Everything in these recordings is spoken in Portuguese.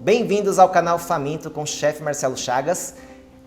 Bem-vindos ao canal Faminto com o chefe Marcelo Chagas.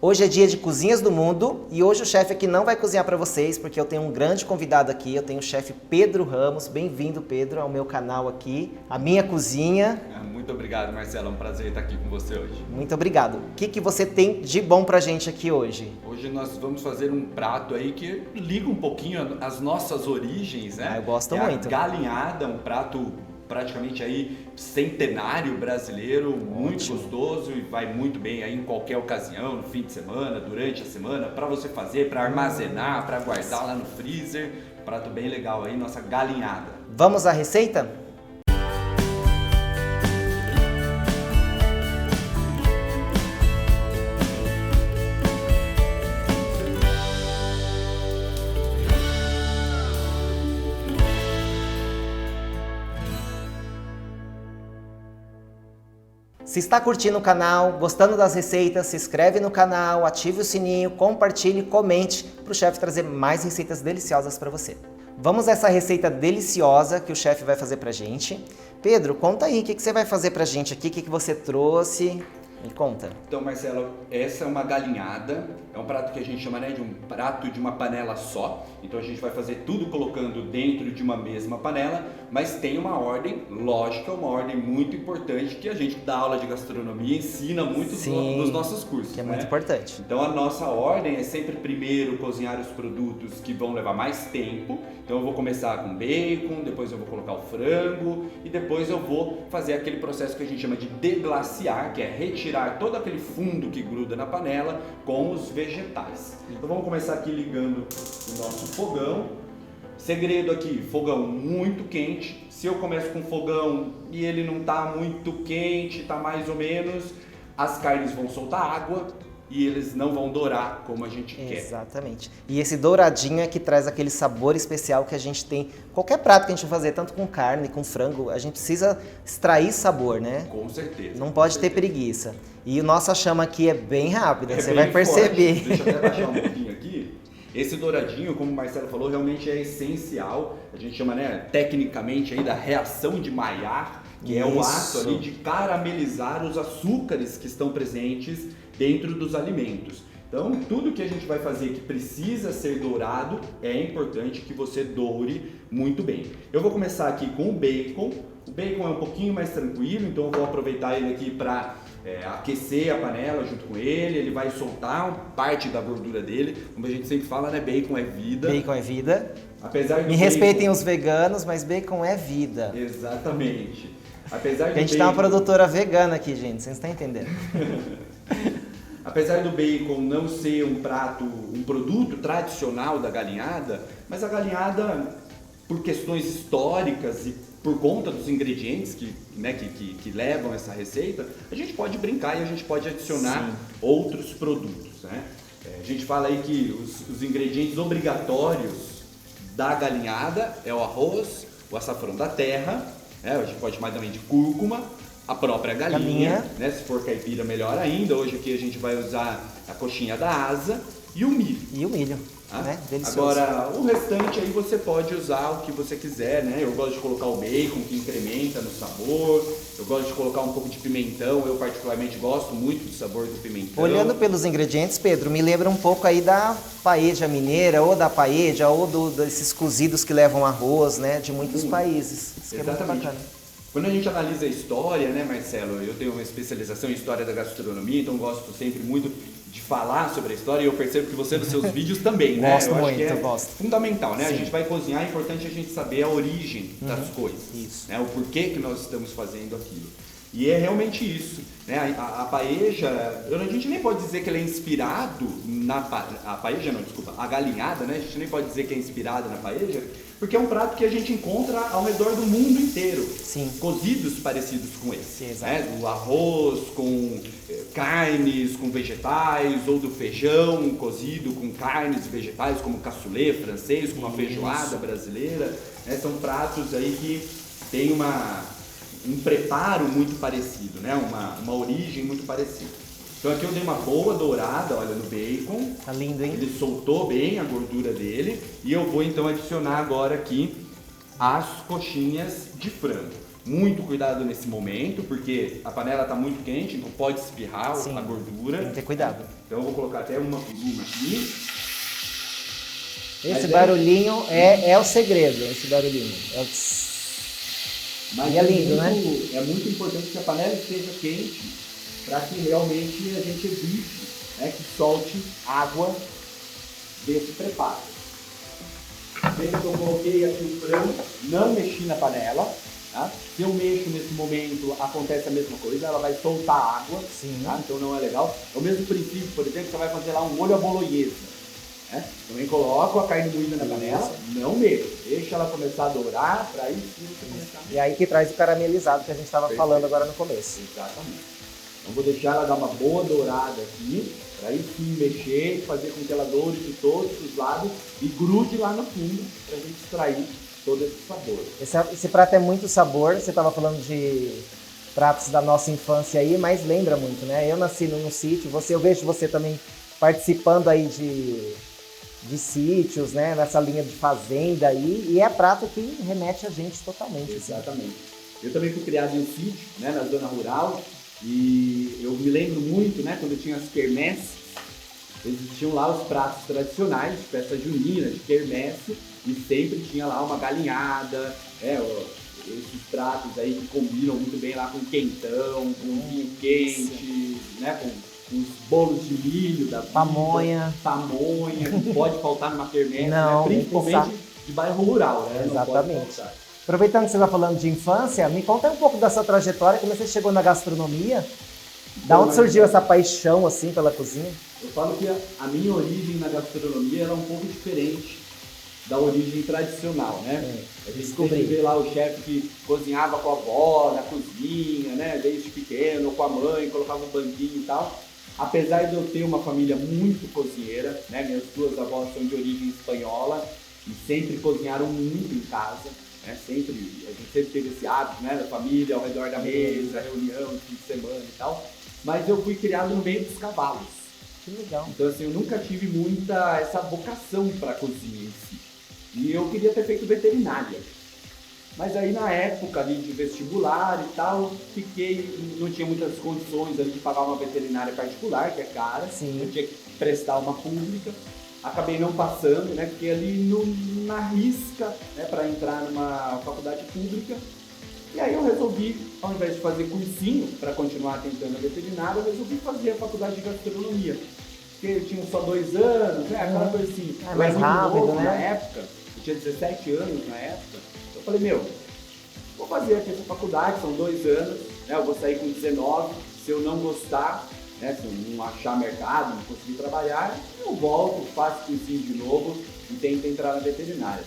Hoje é dia de Cozinhas do Mundo e hoje o chefe aqui não vai cozinhar para vocês porque eu tenho um grande convidado aqui, eu tenho o chefe Pedro Ramos. Bem-vindo, Pedro, ao meu canal aqui, a minha cozinha. Muito obrigado, Marcelo, é um prazer estar aqui com você hoje. Muito obrigado. O que você tem de bom pra gente aqui hoje? Hoje nós vamos fazer um prato aí que liga um pouquinho às nossas origens, né? Eu gosto muito. A galinhada, um prato praticamente aí centenário brasileiro, muito gostoso e vai muito bem aí em qualquer ocasião, no fim de semana, durante a semana, para você fazer, para armazenar, para guardar lá no freezer. Prato bem legal aí, nossa galinhada. Vamos à receita? Se está curtindo o canal, gostando das receitas, se inscreve no canal, ative o sininho, compartilhe, comente para o chefe trazer mais receitas deliciosas para você. Vamos a essa receita deliciosa que o chefe vai fazer para a gente. Pedro, conta aí, o que você vai fazer para a gente aqui, o que você trouxe? Me conta. Então, Marcelo, essa é uma galinhada, é um prato que a gente chama, né, de um prato de uma panela só. Então a gente vai fazer tudo colocando dentro de uma mesma panela, mas tem uma ordem lógica, uma ordem muito importante que a gente dá aula de gastronomia ensina muito nos nossos cursos. Que é muito importante. Então a nossa ordem é sempre primeiro cozinhar os produtos que vão levar mais tempo. Então eu vou começar com bacon, depois eu vou colocar o frango e depois eu vou fazer aquele processo que a gente chama de deglaciar, que é retirar todo aquele fundo que gruda na panela com os vegetais. Então vamos começar aqui ligando o nosso fogão. Segredo aqui, fogão muito quente. Se eu começo com fogão e ele não está muito quente, está mais ou menos, as carnes vão soltar água e eles não vão dourar como a gente quer. Exatamente. E esse douradinho é que traz aquele sabor especial que a gente tem. Qualquer prato que a gente for fazer, tanto com carne, com frango, a gente precisa extrair sabor, né? Com certeza. Não pode ter preguiça. E a nossa chama aqui é bem rápida, você vai perceber. Forte. Deixa eu até baixar um pouquinho aqui. Esse douradinho, como o Marcelo falou, realmente é essencial. A gente chama, né, tecnicamente aí da reação de Maillard, que é o ato ali de caramelizar os açúcares que estão presentes dentro dos alimentos. Então, tudo que a gente vai fazer que precisa ser dourado, é importante que você doure muito bem. Eu vou começar aqui com o bacon. O bacon é um pouquinho mais tranquilo, então eu vou aproveitar ele aqui para aquecer a panela junto com ele. Ele vai soltar parte da gordura dele. Como a gente sempre fala, né? Bacon é vida. Bacon é vida. Apesar do respeitem os veganos, mas bacon é vida. Exatamente. Apesar do a gente tem uma produtora vegana aqui, gente, vocês estão entendendo. Apesar do bacon não ser um produto tradicional da galinhada, mas a galinhada, por questões históricas e por conta dos ingredientes que levam essa receita, a gente pode brincar e a gente pode adicionar outros produtos, né? A gente fala aí que os ingredientes obrigatórios da galinhada é o arroz, o açafrão da terra, a gente pode chamar também de cúrcuma, a própria galinha, né? Se for caipira, melhor ainda. Hoje aqui a gente vai usar a coxinha da asa e o milho. E o milho, né? Delicioso. Agora, o restante aí você pode usar o que você quiser, né? Eu gosto de colocar o bacon, que incrementa no sabor. Eu gosto de colocar um pouco de pimentão. Eu particularmente gosto muito do sabor do pimentão. Olhando pelos ingredientes, Pedro, me lembra um pouco aí da paella mineira, ou da paella, ou desses cozidos que levam arroz, né? De muitos países. Isso que é muito bacana. Quando a gente analisa a história, né, Marcelo? Eu tenho uma especialização em história da gastronomia, então gosto sempre muito de falar sobre a história e eu percebo que você nos seus vídeos também, né? Gosto muito, eu gosto. Fundamental, né? Sim. A gente vai cozinhar, é importante a gente saber a origem das coisas. Isso. Né? O porquê que nós estamos fazendo aquilo. E é realmente isso, né? A paella, a gente nem pode dizer que ele é inspirado a galinhada, né? A gente nem pode dizer que é inspirada na paella, porque é um prato que a gente encontra ao redor do mundo inteiro. Sim. Cozidos parecidos com esse. Exato. Né? O arroz com carnes, com vegetais, ou do feijão cozido com carnes e vegetais, como o cassoulet francês, como a feijoada brasileira. Né? São pratos aí que têm um preparo muito parecido, né? Uma origem muito parecida. Então aqui eu dei uma boa dourada, olha, no bacon. Tá lindo, hein? Ele soltou bem a gordura dele. E eu vou então adicionar agora aqui as coxinhas de frango. Muito cuidado nesse momento, porque a panela está muito quente, então pode espirrar Sim, a gordura. tem que ter cuidado. Então eu vou colocar até uma coluna aqui. Esse barulhinho é o segredo, esse barulhinho. É o Mas e é lindo, muito, né? É muito importante que a panela esteja quente para que realmente a gente evite, né, que solte água desse preparo. Veja que eu coloquei aqui o frango, não mexi na panela. Tá? Se eu mexo nesse momento, acontece a mesma coisa, ela vai soltar água, tá? Então não é legal. É o mesmo princípio, por exemplo, você vai fazer lá um molho à bolonhesa. Né? Também coloco a carne moída na panela, não mexo, deixa ela começar a dourar, para aí sim você começar a mexer. E aí que traz o caramelizado que a gente estava falando agora no começo. Exatamente. Então vou deixar ela dar uma boa dourada aqui, para aí sim mexer, fazer com que ela doure de todos os lados e grude lá no fundo, para a gente extrair todo esse sabor. Esse prato é muito sabor, você estava falando de pratos da nossa infância aí, mas lembra muito, né? Eu nasci num sítio, eu vejo você também participando aí de sítios, né? Nessa linha de fazenda aí, e é prato que remete a gente totalmente. Exatamente. Assim. Eu também fui criado em um sítio, né, na zona rural, e eu me lembro muito, né, quando eu tinha as quermesses, existiam lá os pratos tradicionais de festa junina, de quermesse, e sempre tinha lá uma galinhada, esses pratos aí que combinam muito bem lá com quentão, com vinho quente, né, com os bolos de milho da vida, pamonha, que pode faltar numa quermesse, não, né, principalmente de bairro rural, né? Exatamente. Aproveitando que você está falando de infância, me conta um pouco da sua trajetória, como você chegou na gastronomia, da onde surgiu essa paixão assim pela cozinha? Eu falo que a minha origem na gastronomia era um pouco diferente da origem tradicional, né? A gente sempre vê lá o chefe que cozinhava com a avó na cozinha, né? Desde pequeno, com a mãe, colocava um banquinho e tal. Apesar de eu ter uma família muito cozinheira, né? Minhas duas avós são de origem espanhola e sempre cozinharam muito em casa, né? A gente sempre teve esse hábito, né? Da família ao redor da mesa, reunião, fim de semana e tal. Mas eu fui criado no meio dos cavalos. Que legal. Então assim, eu nunca tive muita essa vocação para cozinha em si. E eu queria ter feito veterinária. Mas aí na época ali de vestibular e tal, não tinha muitas condições ali de pagar uma veterinária particular, que é cara. Sim. Eu tinha que prestar uma pública. Acabei não passando, né? Fiquei ali na risca, né, para entrar numa faculdade pública. E aí eu resolvi, ao invés de fazer cursinho para continuar tentando a veterinária, eu resolvi fazer a faculdade de gastronomia. Porque eu tinha só 2 anos, né? Aquela coisa assim. É mais rápido, novo, né? Na época, eu tinha 17 anos na época. Eu falei, vou fazer aqui essa faculdade, são 2 anos, né? Eu vou sair com 19, se eu não gostar, né? Se eu não achar mercado, não conseguir trabalhar, eu volto, faço cursinho de novo e tento entrar na veterinária.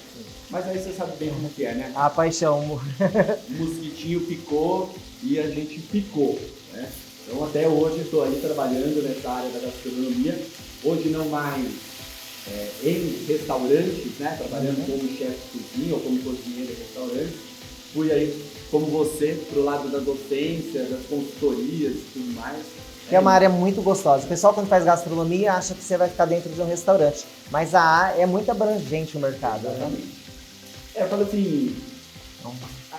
Mas aí você sabe bem como que é, né? A paixão. O mosquitinho picou e a gente picou, né? Então até hoje estou aí trabalhando nessa área da gastronomia, hoje não mais em restaurantes, né? Trabalhando como chefe de cozinha ou como cozinheiro de restaurante. Fui aí, como você, pro lado da docência, das consultorias e tudo mais. Que é uma área muito gostosa. O pessoal, quando faz gastronomia, acha que você vai ficar dentro de um restaurante. Mas é muito abrangente o mercado. Exatamente. Né? Eu falo assim,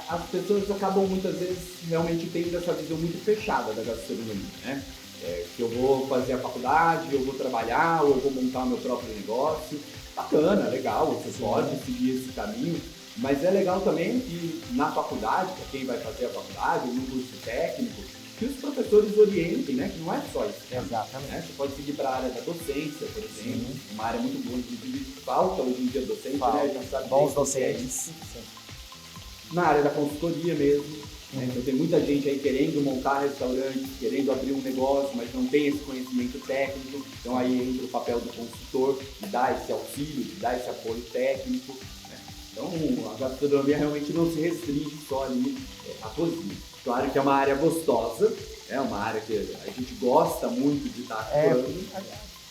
as pessoas acabam muitas vezes realmente tendo essa visão muito fechada da gastronomia, né? Que eu vou fazer a faculdade, eu vou trabalhar, ou eu vou montar o meu próprio negócio. Bacana, legal, você pode seguir esse caminho, mas é legal também que na faculdade, para quem vai fazer a faculdade, ou no curso técnico, que os professores orientem, né? Que não é só isso. Exatamente. Né? Você pode seguir para a área da docência, por exemplo, uma área muito boa, inclusive falta hoje em dia docente, né? Já sabe bons docentes. Na área da consultoria mesmo. Né? Então tem muita gente aí querendo montar restaurante, querendo abrir um negócio, mas não tem esse conhecimento técnico. Então aí entra o papel do consultor, de dar esse auxílio, de dar esse apoio técnico. Né? Então a gastronomia realmente não se restringe só ali à cozinha. Claro que é uma área gostosa, é uma área que a gente gosta muito de estar atuando.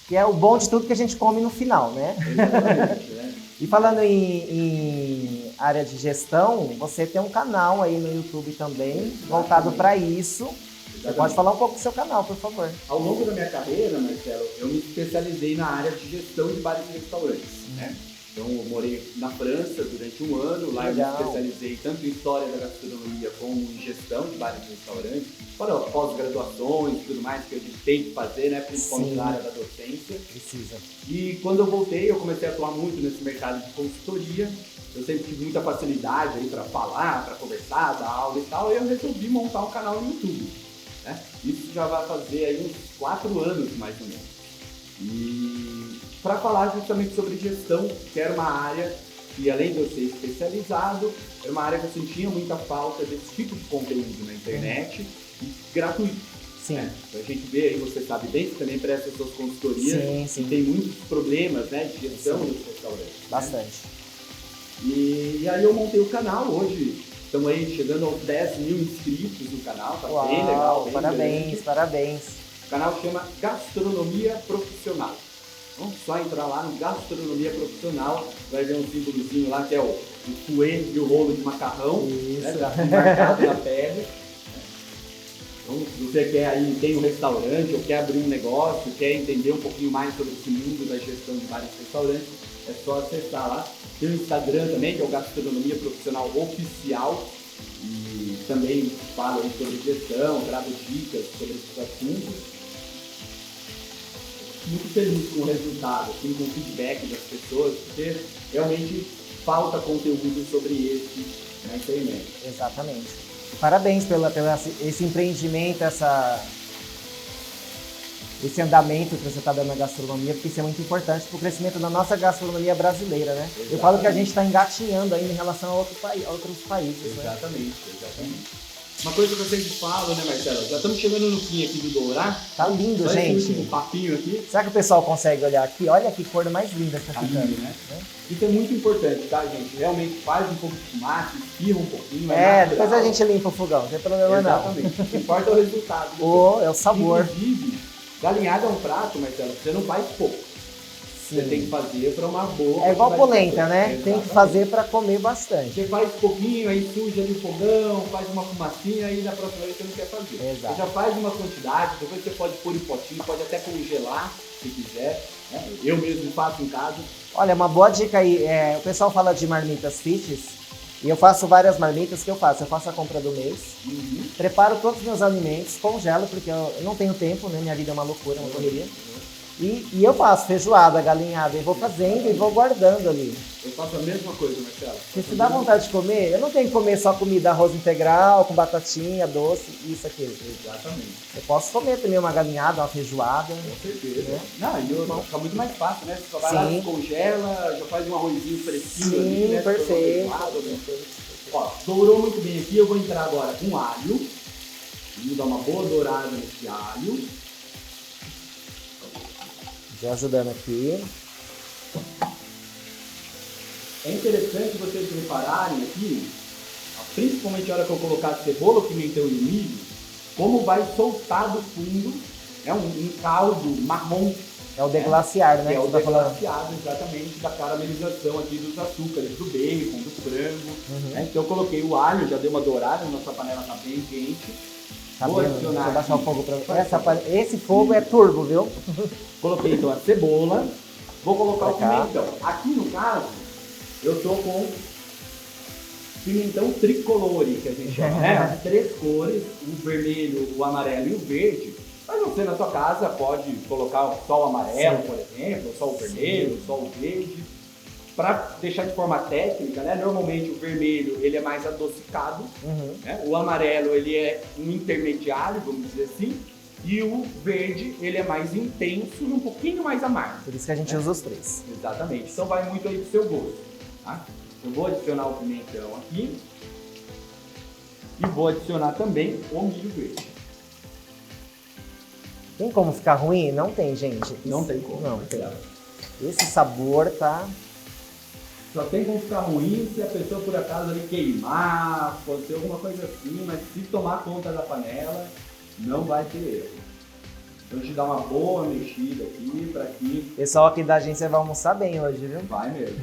Que é o bom de tudo que a gente come no final, né? Exatamente, né? E falando em área de gestão, você tem um canal aí no YouTube também, voltado para isso. Exatamente. Você pode falar um pouco do seu canal, por favor. Ao longo da minha carreira, Marcelo, eu me especializei na área de gestão de bares e restaurantes, né? Então eu morei na França durante um ano, lá Legal. eu me especializei tanto em história da gastronomia como em gestão de bares e restaurantes, para pós-graduações e tudo mais que a gente tem que fazer, né, principalmente Sim. na área da docência. Precisa. E quando eu voltei, eu comecei a atuar muito nesse mercado de consultoria. Eu sempre tive muita facilidade aí para falar, para conversar, dar aula e tal, e eu resolvi montar um canal no YouTube, né? Isso já vai fazer aí uns 4 anos, mais ou menos. E para falar justamente sobre gestão, que era uma área que, além de eu ser especializado, era uma área que eu sentia muita falta desse tipo de conteúdo na internet e gratuito. Sim. A gente vê aí, você sabe bem, que também presta suas consultorias, Sim, sim. e tem muitos problemas, né, de gestão dos restaurantes. Bastante. Né? E aí eu montei o canal, hoje estamos aí chegando aos 10 mil inscritos no canal, tá Uau, bem legal, bem parabéns, grande. parabéns. O canal chama Gastronomia Profissional. Então, só entrar lá no Gastronomia Profissional, vai ver um símbolozinho lá que é o fouet e o rolo de macarrão, né, marcado na pele. Então, se você quer aí, tem um restaurante ou quer abrir um negócio, quer entender um pouquinho mais sobre esse mundo da gestão de vários restaurantes, é só acessar lá. Tem o Instagram também, que é o Gastronomia Profissional Oficial, e também falo aí sobre gestão, trago dicas sobre esses assuntos. Muito feliz com o resultado, assim, com o feedback das pessoas, porque realmente falta conteúdo sobre esse na internet. Exatamente. Parabéns pelo esse empreendimento, esse andamento que você está dando na gastronomia, porque isso é muito importante para o crescimento da nossa gastronomia brasileira, né? Exatamente. Eu falo que a gente está engatinhando ainda em relação a outros países. Exatamente, Né? exatamente. Uma coisa que eu sempre falo, né, Marcelo? Já estamos chegando no fim aqui do Dourá. Tá lindo, Só gente. esse último papinho aqui. Será que o pessoal consegue olhar aqui? Olha que cor mais linda que tá Tá ficando. lindo, né? Isso é muito importante, tá, gente? Realmente faz um pouco de fumaça, espirra um pouquinho. É, natural. depois a gente limpa o fogão, não tem problema Exatamente. O que importa é o resultado. É o sabor. Inclusive, galinhada é um prato, Marcelo, você não faz pouco. Você tem que fazer para uma boa. É igual quantidade de polenta, né? pessoas. Tem que Exatamente. fazer para comer bastante. Você faz pouquinho, aí suja ali o fogão, faz uma fumacinha, aí na próxima vez você não quer fazer. Exato. Você já faz uma quantidade, depois você pode pôr em potinho, pode até congelar, se quiser. Né? Eu mesmo faço em casa. Olha, uma boa dica aí, o pessoal fala de marmitas fits, e eu faço várias marmitas que eu faço. Eu faço a compra do mês, preparo todos os meus alimentos, congelo, porque eu não tenho tempo, né? Minha vida é uma loucura, uma correria. E eu faço feijoada, galinhada, e vou fazendo e vou guardando ali. Eu faço a mesma coisa, Marcelo. Porque se dá vontade de comer, eu não tenho que comer só comida, arroz integral, com batatinha, doce, isso, aquilo. Exatamente. Eu posso comer também uma galinhada, uma feijoada. Com certeza. Né? Não, e fica muito mais fácil, né? Você só vai lá, Sim. descongela, já faz um arrozinho fresquinho Sim, ali, né? perfeito. Ó, dourou muito bem aqui, eu vou entrar agora com alho. Vamos dar uma boa dourada nesse alho. Já ajudando aqui. É interessante vocês prepararem aqui, principalmente a hora que eu colocar a cebola, pimentão e milho, como vai soltar do fundo um caldo marrom. É o deglaciar, né? Que é que o você tá falando. deglaciado exatamente da caramelização aqui dos açúcares, do bacon, do frango. Né? Então eu coloquei o alho, já deu uma dourada, nossa panela está bem quente. Tá Vou vendo? adicionar Deixa eu baixar aqui. o fogo pra esse fogo é turbo, viu? Coloquei então a cebola, vou colocar o Pra cá. pimentão. Aqui no caso, eu tô com pimentão tricolore, que a gente chama, né? As 3 cores, o vermelho, o amarelo e o verde. Mas você na sua casa pode colocar só o amarelo, Sim. por exemplo, só o vermelho, só o verde. Para deixar de forma técnica, né? Normalmente o vermelho ele é mais adocicado, né? O amarelo ele é um intermediário, vamos dizer assim, e o verde ele é mais intenso e um pouquinho mais amargo. Por isso que a gente usa os 3. Exatamente, então vai muito aí do seu gosto. Tá? Eu vou adicionar o pimentão aqui e vou adicionar também o milho verde. Tem como ficar ruim? Não tem, gente. Não tem como. Não tem. Esse sabor tá... Só tem como ficar ruim se a pessoa por acaso ali queimar, pode ser alguma coisa assim, mas se tomar conta da panela, não vai ter erro. Então a gente dá uma boa mexida aqui para que Pessoal aqui da agência vai almoçar bem hoje, viu? vai mesmo.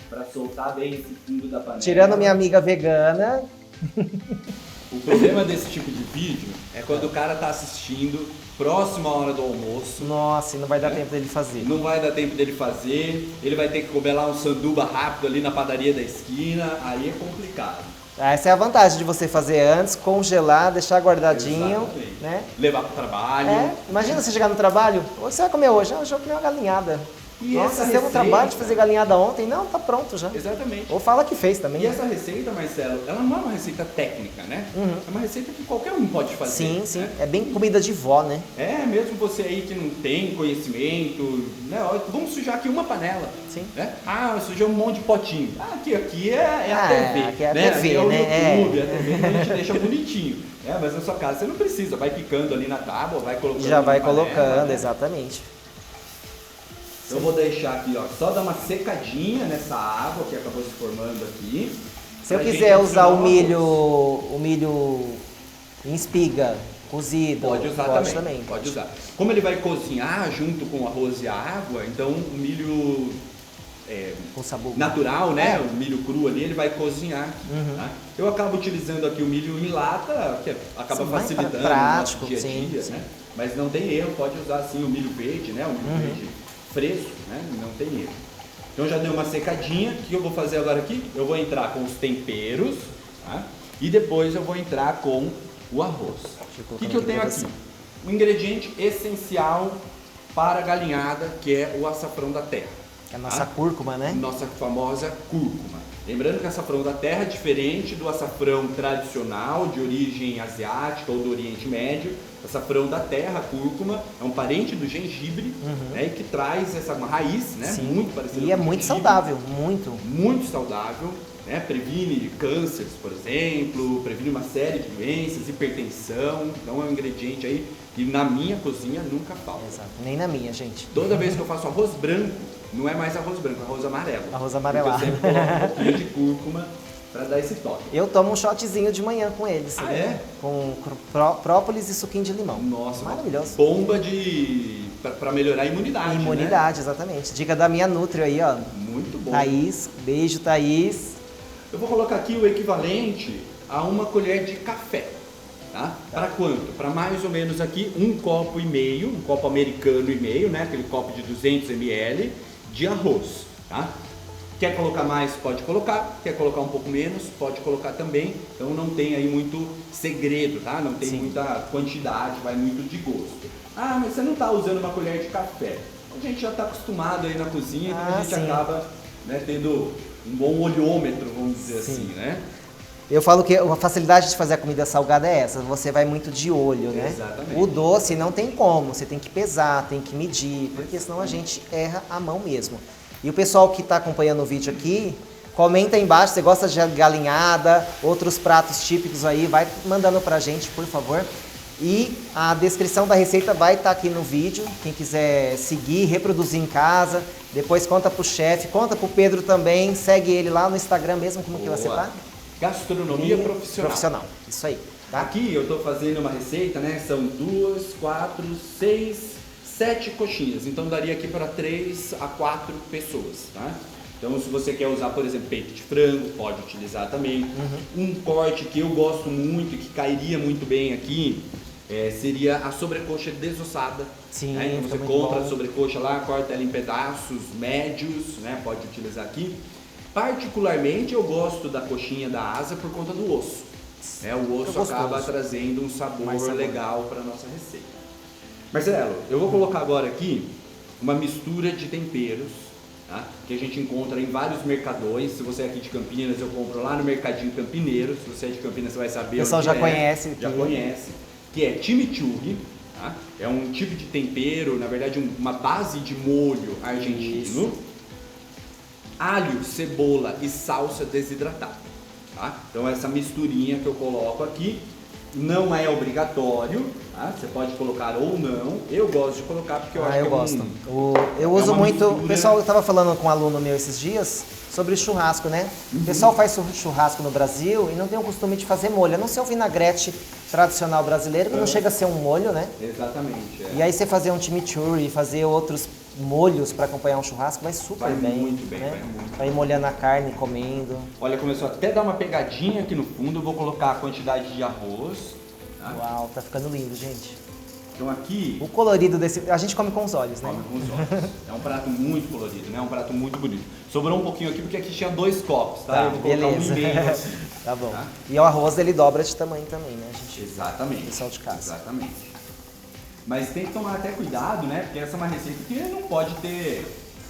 Para soltar bem esse fundo da panela. Tirando minha amiga vegana. O problema desse tipo de vídeo é quando o cara tá assistindo próximo à hora do almoço. Nossa, e não vai dar né? tempo dele fazer. Não vai dar tempo dele fazer, ele vai ter que comer lá um sanduba rápido ali na padaria da esquina, aí é complicado. Essa é a vantagem de você fazer antes, congelar, deixar guardadinho, Exatamente. né? Levar pro trabalho. Imagina você chegar no trabalho, o que você vai comer hoje? Hoje eu comi uma galinhada. E Nossa, essa você teve um receita- trabalho de fazer galinhada ontem? Não, tá pronto já. Exatamente. Ou fala que fez também. E essa receita, Marcelo, ela não é uma receita técnica, né? É uma receita que qualquer um pode fazer. Sim, sim. Né? É bem comida de vó, né? É, mesmo você aí que não tem conhecimento, né? Ó, vamos sujar aqui uma panela. Sim. Né? Ah, eu sujei um monte de potinho. Ah, aqui é a TV. Aqui é a né? TV, aqui é o né? YouTube, a TV que a gente deixa bonitinho. Mas na sua casa você não precisa, vai picando ali na tábua, vai colocando. Já vai na panela, colocando, né? exatamente. Eu vou deixar aqui, ó, só dar uma secadinha nessa água que acabou se formando aqui. Se eu pra quiser gente usar adicionar o milho em espiga, cozido, Pode usar pode também. Pode usar. Como ele vai cozinhar junto com o arroz e a água, então o milho com sabor natural, né? O milho cru ali, ele vai cozinhar aqui, tá? Eu acabo utilizando aqui o milho em lata, que acaba Sim, mais facilitando prático, o nosso dia a dia, sim. né? Mas não tem erro, pode usar assim o milho verde, né? O milho verde fresco, né? Não tem erro. Então já deu uma secadinha. O que eu vou fazer agora aqui? Eu vou entrar com os temperos, tá? E depois eu vou entrar com o arroz. O que eu tenho aqui? Um ingrediente essencial para a galinhada, que é o açafrão da terra. É a nossa cúrcuma, né? Nossa famosa cúrcuma. Lembrando que o açafrão da terra é diferente do açafrão tradicional de origem asiática ou do Oriente Médio. O açafrão da terra, a cúrcuma, é um parente do gengibre, né, e que traz uma raiz, né, Sim. muito parecida E com é o muito gengibre. saudável, muito. Muito saudável, né, previne cânceres, por exemplo, previne uma série de doenças, hipertensão. Então é um ingrediente aí que na minha cozinha nunca falta. Exato. Nem na minha, gente. Toda vez que eu faço arroz branco, não é mais arroz branco, é arroz amarelo. Arroz amarelado. Porque eu sempre coloco um pouquinho de cúrcuma para dar esse toque. Eu tomo um shotzinho de manhã com eles. Ah, sabe? é? Com própolis e suquinho de limão. Nossa, maravilhoso. Bomba para melhorar a imunidade. Imunidade, exatamente. Dica da minha Nutri aí, ó. Né? Muito bom. Thaís, beijo, Thaís. Eu vou colocar aqui o equivalente a uma colher de café. Tá? Para quanto? Para mais ou menos aqui um copo americano e meio, né? Aquele copo de 200 ml de arroz. Tá? Quer colocar mais, pode colocar. Quer colocar um pouco menos, pode colocar também. Então não tem aí muito segredo, tá? Não tem muita quantidade, vai muito de gosto. Ah, mas você não está usando uma colher de café. A gente já está acostumado aí na cozinha, então a gente acaba, né, tendo um bom olhômetro, vamos dizer assim, né? Eu falo que a facilidade de fazer a comida salgada é essa, você vai muito de olho, né? Exatamente. O doce não tem como, você tem que pesar, tem que medir, porque senão a gente erra a mão mesmo. E o pessoal que está acompanhando o vídeo aqui, comenta aí embaixo, você gosta de galinhada, outros pratos típicos aí, vai mandando pra gente, por favor. E a descrição da receita vai estar aqui no vídeo, quem quiser seguir, reproduzir em casa, depois conta pro chefe, conta pro Pedro também, segue ele lá no Instagram mesmo, como que você tá? Gastronomia profissional. Isso aí. Tá? Aqui eu estou fazendo uma receita, né? São 2, 4, 6, 7 coxinhas. Então daria aqui para 3 a 4 pessoas, tá? Então se você quer usar, por exemplo, peito de frango, pode utilizar também. Um corte que eu gosto muito e que cairia muito bem aqui seria a sobrecoxa desossada. Sim, né? Então você muito compra bom. a sobrecoxa lá, corta ela em pedaços médios, né? Pode utilizar aqui. Particularmente eu gosto da coxinha da asa por conta do osso. O osso acaba trazendo um sabor legal para a nossa receita. Marcelo, eu vou colocar agora aqui uma mistura de temperos, tá? Que a gente encontra em vários mercadões. Se você é aqui de Campinas, eu compro lá no Mercadinho Campineiro. Se você é de Campinas, você vai saber. O pessoal já conhece. Já conhece. Que é chimichurri. Tá? É um tipo de tempero, na verdade uma base de molho argentino. Isso. Alho, cebola e salsa desidratada. Tá? Então essa misturinha que eu coloco aqui não é obrigatório, tá? Você pode colocar ou não. Eu gosto de colocar porque eu acho que eu gosto. Eu uso muito. mistura. O pessoal estava falando com um aluno meu esses dias sobre churrasco, né? O pessoal faz churrasco no Brasil e não tem o costume de fazer molho, a não ser o vinagrete tradicional brasileiro, que não chega a ser um molho, né? Exatamente. E aí você fazer um chimichurri, fazer outros molhos para acompanhar um churrasco, vai super Vai bem. muito bem, né? vai muito Vai molhando a carne, comendo. Olha, começou até a dar uma pegadinha aqui no fundo. Eu vou colocar a quantidade de arroz. Tá? Uau, tá ficando lindo, gente. Então aqui... O colorido desse... A gente come com os olhos, né? Come com os olhos. É um prato muito colorido, né? Um prato muito bonito. Sobrou um pouquinho aqui porque aqui tinha 2 copos, tá? Eu vou colocar beleza. um e meio assim. Tá bom. Tá? E o arroz, ele dobra de tamanho também, né, gente? Exatamente. Pessoal de casa. Exatamente. Mas tem que tomar até cuidado, né? Porque essa é uma receita que não pode ter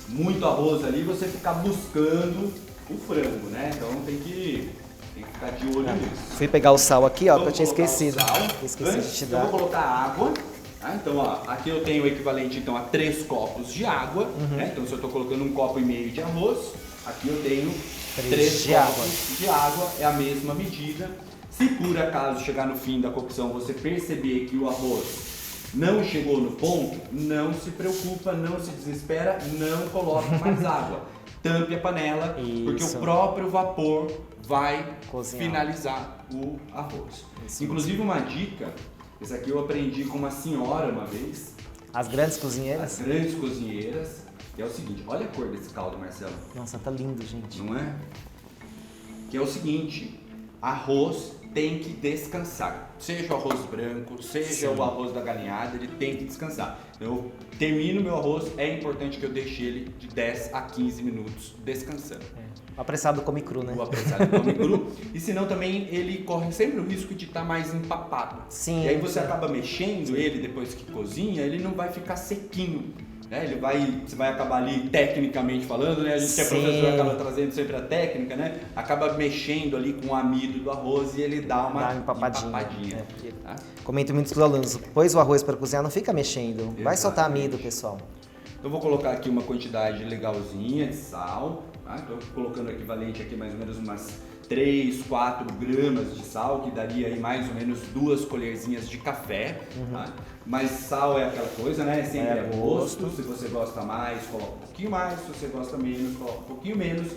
muito arroz ali e você ficar buscando o frango, né? Então tem que ficar de olho nisso. Fui pegar o sal aqui, ó, Então, que eu tinha vou colocar o esquecido. sal. Esqueci de Antes, te eu dar. vou colocar água. Tá? Então, ó, aqui eu tenho o equivalente então, a 3 copos de água. Né? Então, se eu estou colocando 1,5 copo de arroz, aqui eu tenho 3 copos de água. É a mesma medida. Se por acaso chegar no fim da cocção você perceber que o arroz não chegou no ponto, não se preocupa, não se desespera, não coloque mais água. Tampe a panela, porque o próprio vapor vai finalizar o arroz. Inclusive uma dica, esse aqui eu aprendi com uma senhora uma vez. As grandes cozinheiras? As grandes cozinheiras. Que é o seguinte, olha a cor desse caldo, Marcelo. Nossa, tá lindo, gente. Não é? Que é o seguinte, arroz tem que descansar. Seja o arroz branco, seja o arroz da galinhada, ele tem que descansar. Eu termino meu arroz, é importante que eu deixe ele de 10 a 15 minutos descansando. O apressado come cru, né? O apressado come cru. E senão também ele corre sempre o risco de estar mais empapado. Sim. E aí você acaba mexendo ele depois que cozinha, ele não vai ficar sequinho. Né? Você vai acabar ali tecnicamente falando, né? A gente que é professor acaba trazendo sempre a técnica, né? Acaba mexendo ali com o amido do arroz e ele dá uma empapadinha. Tá? Comento muito com os alunos, pôs o arroz para cozinhar, não fica mexendo, vai soltar amido, pessoal. Eu vou colocar aqui uma quantidade legalzinha de sal, tá? Estou colocando o equivalente aqui mais ou menos umas 3, 4 gramas de sal, que daria aí mais ou menos 2 colherzinhas de café. Tá? Mas sal é aquela coisa, né? Sempre é gosto. Se você gosta mais, coloca um pouquinho mais. Se você gosta menos, coloca um pouquinho menos.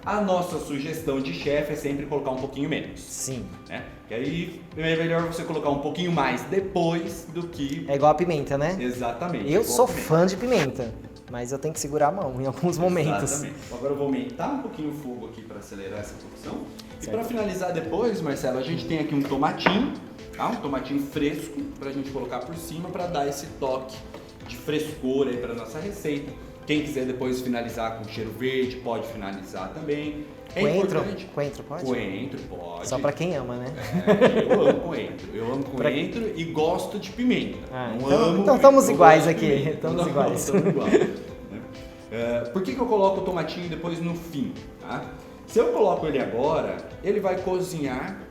A nossa sugestão de chefe é sempre colocar um pouquinho menos. Sim. Né? Que aí é melhor você colocar um pouquinho mais depois do que... É igual a pimenta, né? Exatamente. Eu sou fã de pimenta, mas eu tenho que segurar a mão em alguns momentos. Exatamente. Agora eu vou aumentar um pouquinho o fogo aqui para acelerar essa cocção. E para finalizar depois, Marcelo, a gente tem aqui um tomatinho, tá? Um tomatinho fresco para a gente colocar por cima para dar esse toque de frescor aí para nossa receita. Quem quiser depois finalizar com cheiro verde, pode finalizar também. Coentro pode? Coentro pode. Só pra quem ama, né? Eu amo coentro. Eu amo coentro e gosto de pimenta. Então estamos iguais aqui. Estamos iguais. Por que eu coloco o tomatinho depois no fim? Tá? Se eu coloco ele agora, ele vai cozinhar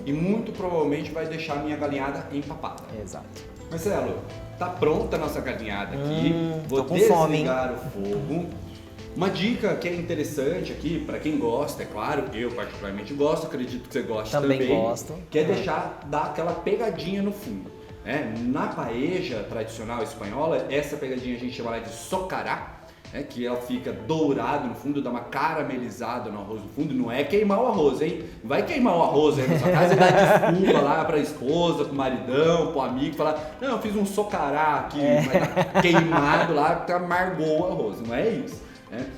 e muito provavelmente vai deixar a minha galinhada empapada. Exato. Marcelo, tá pronta a nossa galinhada aqui. Vou com fome, desligar o fogo. Uma dica que é interessante aqui, para quem gosta, é claro, eu particularmente gosto, acredito que você goste também. Também gosto. Que é dar aquela pegadinha no fundo. Né? Na paella tradicional espanhola, essa pegadinha a gente chama de socará, né? Que ela fica dourado no fundo, dá uma caramelizada no arroz no fundo. Não é queimar o arroz, hein? Não vai queimar o arroz aí na sua casa e dar desculpa lá pra esposa, pro maridão, pro amigo, falar, não, eu fiz um socará aqui, mas tá queimado lá, que amargou o arroz. Não é isso.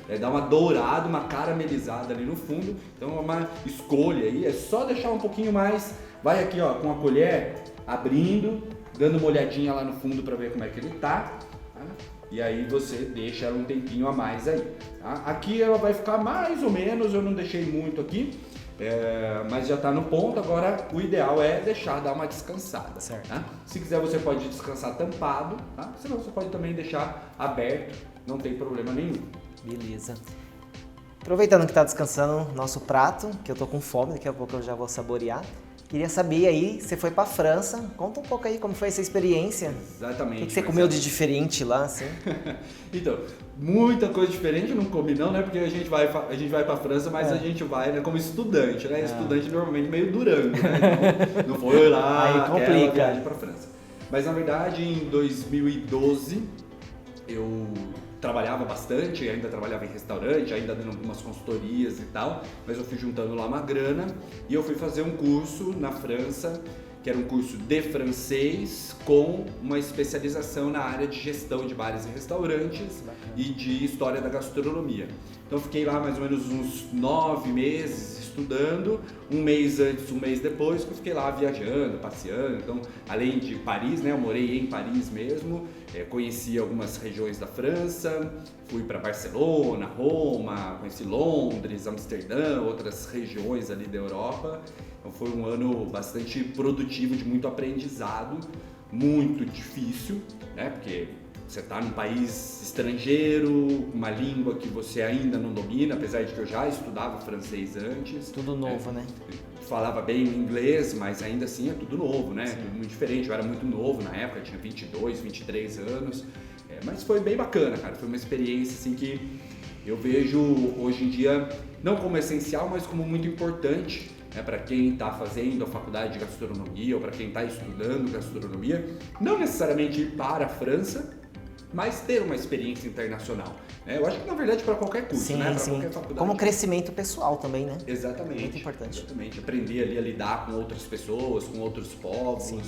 É dar uma dourada, uma caramelizada ali no fundo. Então é uma escolha aí, é só deixar um pouquinho mais. Vai aqui ó, com a colher, abrindo, dando uma olhadinha lá no fundo para ver como é que ele tá. E aí você deixa ela um tempinho a mais aí. Tá? Aqui ela vai ficar mais ou menos, eu não deixei muito aqui, mas já tá no ponto. Agora o ideal é deixar dar uma descansada. Certo. Tá? Se quiser você pode descansar tampado, tá? Senão você pode também deixar aberto, não tem problema nenhum. Beleza. Aproveitando que está descansando nosso prato, que eu tô com fome, daqui a pouco eu já vou saborear. Queria saber aí, você foi para França, conta um pouco aí como foi essa experiência. Exatamente. O que você comeu de diferente lá, assim? Então, muita coisa diferente eu não comi não, né? Porque a gente vai para França, mas a gente vai, né, como estudante, né? Estudante normalmente meio durando, né? Então, não foi lá, aí complica. Viagem para França. Mas na verdade, em 2012 eu trabalhava bastante, ainda trabalhava em restaurante, ainda dando algumas consultorias e tal, mas eu fui juntando lá uma grana e eu fui fazer um curso na França que era um curso de francês com uma especialização na área de gestão de bares e restaurantes e de história da gastronomia. Então fiquei lá mais ou menos uns 9 meses estudando, um mês antes, um mês depois, que eu fiquei lá viajando, passeando. Então, além de Paris, né, eu morei em Paris mesmo, conheci algumas regiões da França, fui para Barcelona, Roma, conheci Londres, Amsterdã, outras regiões ali da Europa. Então foi um ano bastante produtivo, de muito aprendizado, muito difícil, né, porque você está num país estrangeiro, uma língua que você ainda não domina, apesar de que eu já estudava francês antes. Tudo novo, né? Falava bem o inglês, mas ainda assim é tudo novo, né? Sim. Tudo muito diferente. Eu era muito novo na época, tinha 22, 23 anos. Mas foi bem bacana, cara. Foi uma experiência assim que eu vejo hoje em dia não como essencial, mas como muito importante, né, para quem está fazendo a faculdade de gastronomia ou para quem está estudando gastronomia. Não necessariamente ir para a França, mas ter uma experiência internacional. Né? Eu acho que, na verdade, para qualquer curso, Sim, né? Para sim. qualquer faculdade. Como crescimento pessoal também, né? Exatamente. Muito importante. Exatamente. Aprender ali a lidar com outras pessoas, com outros povos. Sim.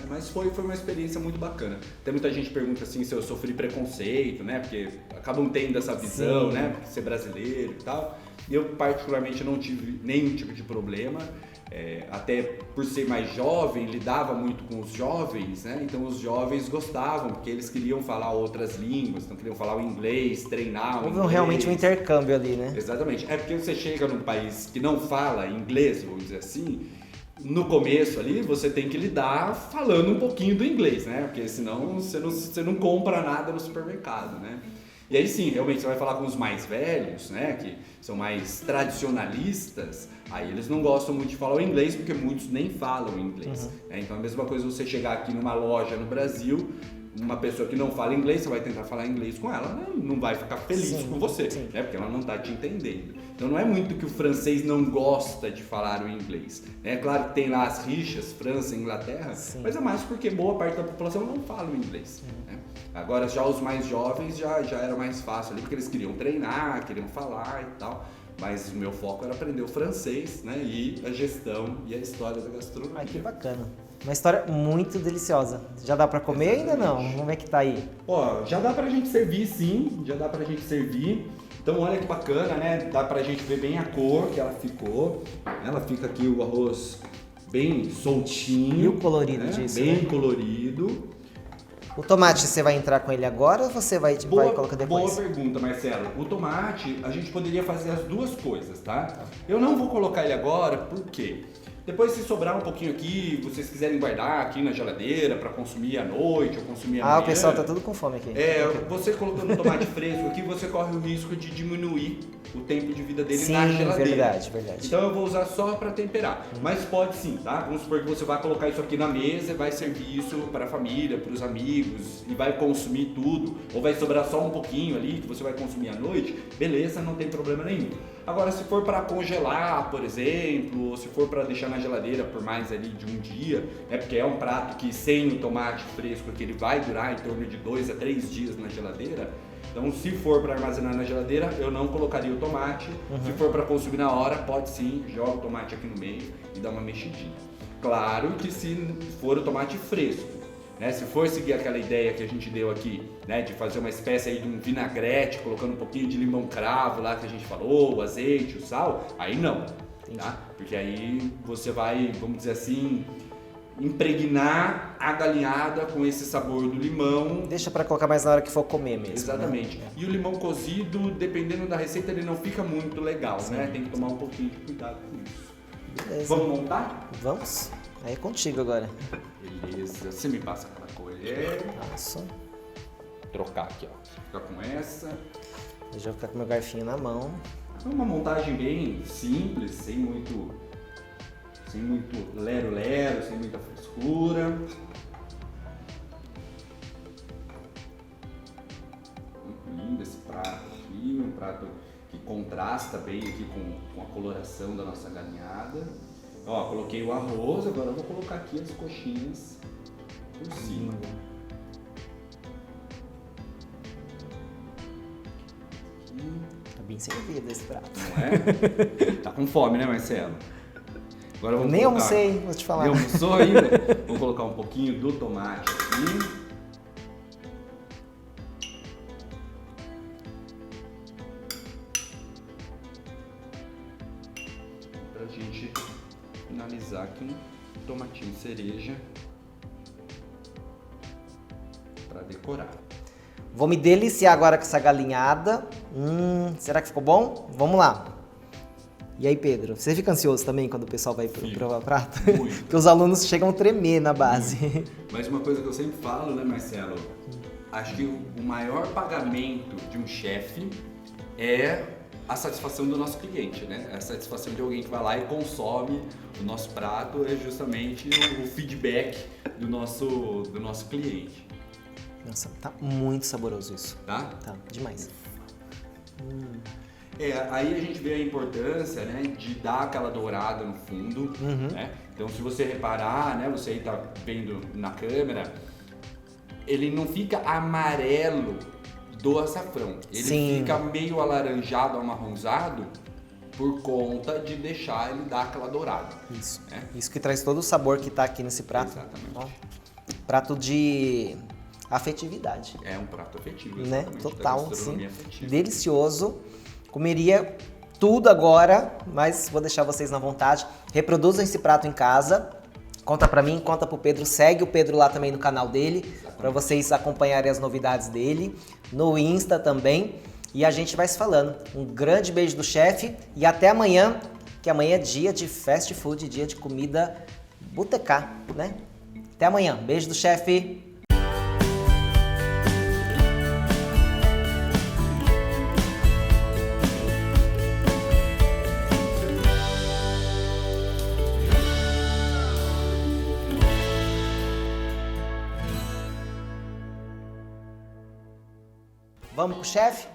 Mas foi uma experiência muito bacana. Tem muita gente que pergunta assim se eu sofri preconceito, né? Porque acabam tendo essa visão, Sim. né? Porque ser brasileiro e tal. E eu, particularmente, não tive nenhum tipo de problema. Até por ser mais jovem, lidava muito com os jovens, né? Então os jovens gostavam, porque eles queriam falar outras línguas, então queriam falar o inglês, treinar o inglês. Houve realmente um intercâmbio ali, né? Exatamente. É porque você chega num país que não fala inglês, vamos dizer assim, no começo ali você tem que lidar falando um pouquinho do inglês, né? Porque senão você não compra nada no supermercado, né? E aí sim, realmente você vai falar com os mais velhos, né, que são mais tradicionalistas, aí eles não gostam muito de falar o inglês porque muitos nem falam inglês. Né? Então a mesma coisa você chegar aqui numa loja no Brasil, uma pessoa que não fala inglês, você vai tentar falar inglês com ela, não vai ficar feliz Sim, com você, sim. né, porque ela não está te entendendo. Então não é muito que o francês não gosta de falar o inglês. É claro que tem lá as rixas, França e Inglaterra, Sim. mas é mais porque boa parte da população não fala o inglês. Né? Agora já os mais jovens já era mais fácil ali, porque eles queriam treinar, queriam falar e tal. Mas o meu foco era aprender o francês, né? E a gestão e a história da gastronomia. Ai, que bacana. Uma história muito deliciosa. Já dá pra comer ou ainda não? Como é que tá aí? Ó, já dá pra gente servir sim, já dá pra gente servir. Então olha que bacana, né? Dá pra gente ver bem a cor que ela ficou. Ela fica aqui o arroz bem soltinho. E o colorido né? disso, Bem né? colorido. O tomate, você vai entrar com ele agora ou você vai colocar depois? Boa pergunta, Marcelo. O tomate, a gente poderia fazer as duas coisas, tá? Eu não vou colocar ele agora, por quê? Depois, se sobrar um pouquinho aqui, vocês quiserem guardar aqui na geladeira para consumir à noite ou consumir amanhã. O pessoal tá tudo com fome aqui. Você colocando o tomate fresco aqui, você corre o risco de diminuir o tempo de vida dele na geladeira. Verdade. Então eu vou usar só para temperar. Mas pode sim, tá? Vamos supor que você vai colocar isso aqui na mesa e vai servir isso para a família, para os amigos e vai consumir tudo. Ou vai sobrar só um pouquinho ali que você vai consumir à noite. Beleza, não tem problema nenhum. Agora, se for para congelar, por exemplo, ou se for para deixar na geladeira por mais ali de um dia, porque é um prato que sem o tomate fresco que ele vai durar em torno de 2 a 3 dias na geladeira. Então, se for para armazenar na geladeira, eu não colocaria o tomate. Se for para consumir na hora, pode sim, joga o tomate aqui no meio e dá uma mexidinha. Claro que se for o tomate fresco, né? Se for seguir aquela ideia que a gente deu aqui, né, de fazer uma espécie aí de um vinagrete, colocando um pouquinho de limão cravo lá que a gente falou, o azeite, o sal, aí não, tá? Porque aí você vai, vamos dizer assim, impregnar a galinhada com esse sabor do limão. Deixa pra colocar mais na hora que for comer mesmo. Exatamente. Né? E o limão cozido, dependendo da receita, ele não fica muito legal, né? Tem que tomar um pouquinho de cuidado com isso. Beleza. Vamos montar? Vamos? Aí é contigo agora. Beleza. Você me passa aquela colher. Passo. Trocar aqui, ó. Fica com essa. Deixa eu ficar com meu garfinho na mão. É uma montagem bem simples, sem muito lero-lero, sem muita frescura. Muito lindo esse prato aqui, um prato que contrasta bem aqui com a coloração da nossa galinhada. Ó, coloquei o arroz, agora eu vou colocar aqui as coxinhas por cima. Tá bem servido esse prato. Não é? Tá com fome, né, Marcelo? Agora vamos Nem colocar... almocei, vou te falar. Nem almoçou ainda? Vou colocar um pouquinho do tomate aqui. Pra gente finalizar aqui um tomatinho cereja para decorar. Vou me deliciar agora com essa galinhada. Será que ficou bom? Vamos lá. E aí, Pedro, você fica ansioso também quando o pessoal vai provar o prato? Muito. Porque os alunos chegam a tremer na base. Muito. Mas uma coisa que eu sempre falo, né, Marcelo? Acho que o maior pagamento de um chefe é a satisfação do nosso cliente, né? A satisfação de alguém que vai lá e consome o nosso prato é justamente o feedback do nosso cliente. Nossa, tá muito saboroso isso. Tá? Tá, demais. Aí a gente vê a importância, né, de dar aquela dourada no fundo, né? Então, se você reparar, né, você aí tá vendo na câmera, ele não fica amarelo do açafrão. Ele Sim. fica meio alaranjado, amarronzado, por conta de deixar ele dar aquela dourada. Isso. Né? Isso que traz todo o sabor que tá aqui nesse prato. Exatamente. Ó, prato de afetividade. É um prato afetivo, Né? exatamente, da Total, gastronomia sim. afetiva. Delicioso. Comeria tudo agora, mas vou deixar vocês na vontade. Reproduzam esse prato em casa. Conta pra mim, conta pro Pedro. Segue o Pedro lá também no canal dele, para vocês acompanharem as novidades dele. No Insta também. E a gente vai se falando. Um grande beijo do chefe e até amanhã, que amanhã é dia de fast food, dia de comida botecar, né? Até amanhã. Beijo do chefe. Vamos com o chefe?